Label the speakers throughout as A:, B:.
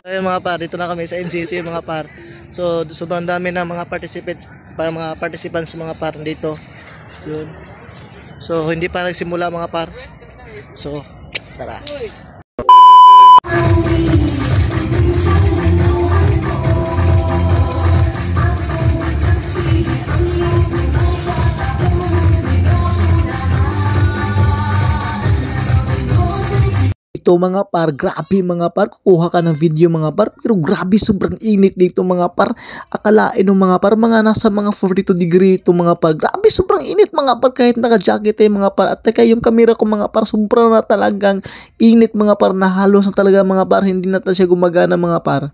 A: Ayun mga par, dito na kami sa MCC mga par. So sobrang dami ng mga participants mga par dito. Yun. So hindi pa nagsimula mga par. So tara.
B: Ito mga par, grabe mga par, kukuha ka ng video mga par, pero grabe sobrang init dito mga par. Akalain ng mga par, mga nasa mga 42 degree ito mga par. Grabe sobrang init mga par, kahit naka-jacket mga par. At teka, yung camera ko mga par, sobrang na talagang init mga par, na halos na talaga mga par, hindi na siya gumagana mga par.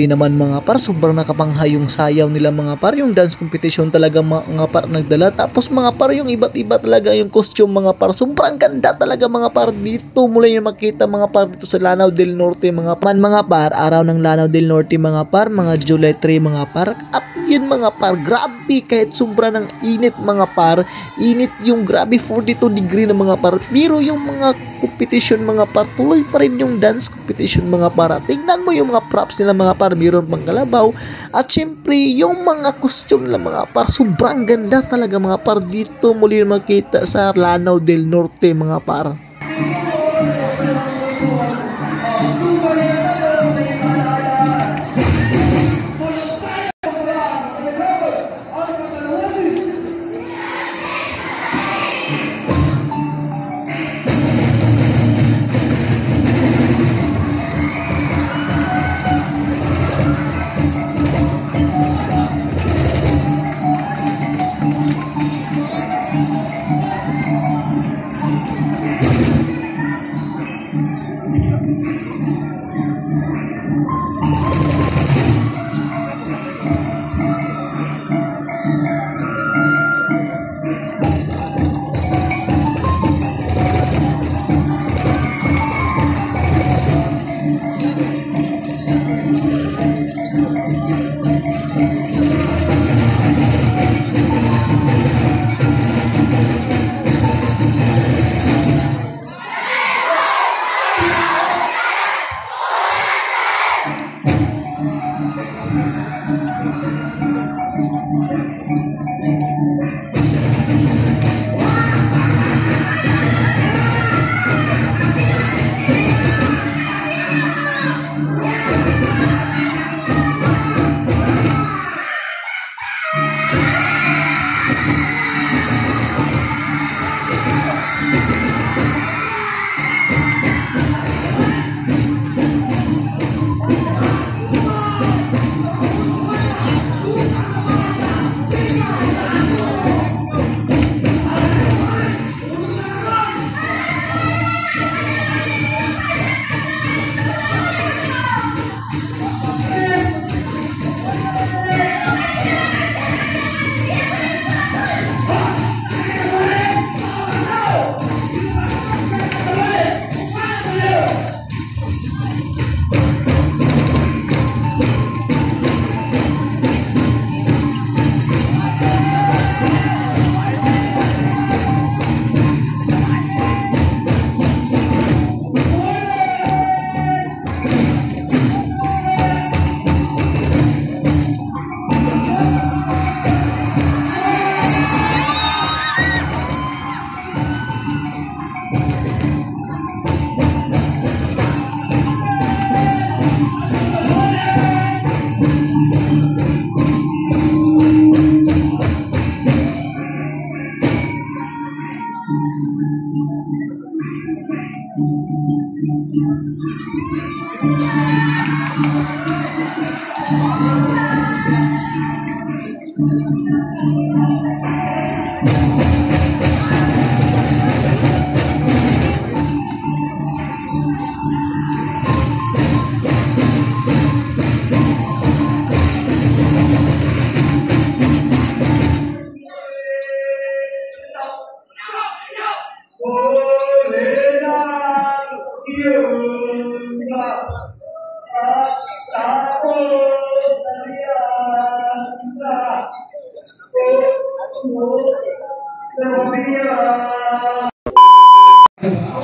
B: Naman mga par, sobrang nakapangha yung sayaw nila mga par, yung dance competition talaga mga par nagdala. Tapos mga par, yung iba't iba talaga yung costume mga par, sobrang ganda talaga mga par. Dito mula yung makita mga par dito sa Lanao del Norte mga par, araw ng Lanao del Norte mga par, mga July 3 mga par. At yun mga par, grabe kahit sobra ng init mga par, init yung grabe 42 degree na mga par, pero yung mga competition mga par, tuloy pa rin yung dance competition mga par. Tingnan mo yung mga props nila mga par, mayroon pang kalabaw, at syempre yung mga costume nila mga par, sobrang ganda talaga mga par. Dito muli makita sa Lanao del Norte mga par.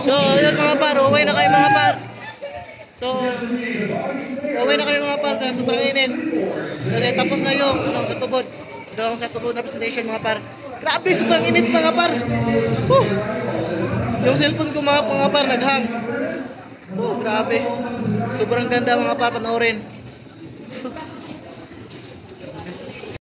A: So, yun mga par, uwi na kayo mga par. So, uwi na kayo mga par na sobrang init. Kasi tapos na yung sa tubod. Doon sa tubod na presentation mga par. Grabe, sobrang init mga par. Yung cellphone ko mga par naghang. Grabe. Sobrang ganda mga par, panoorin.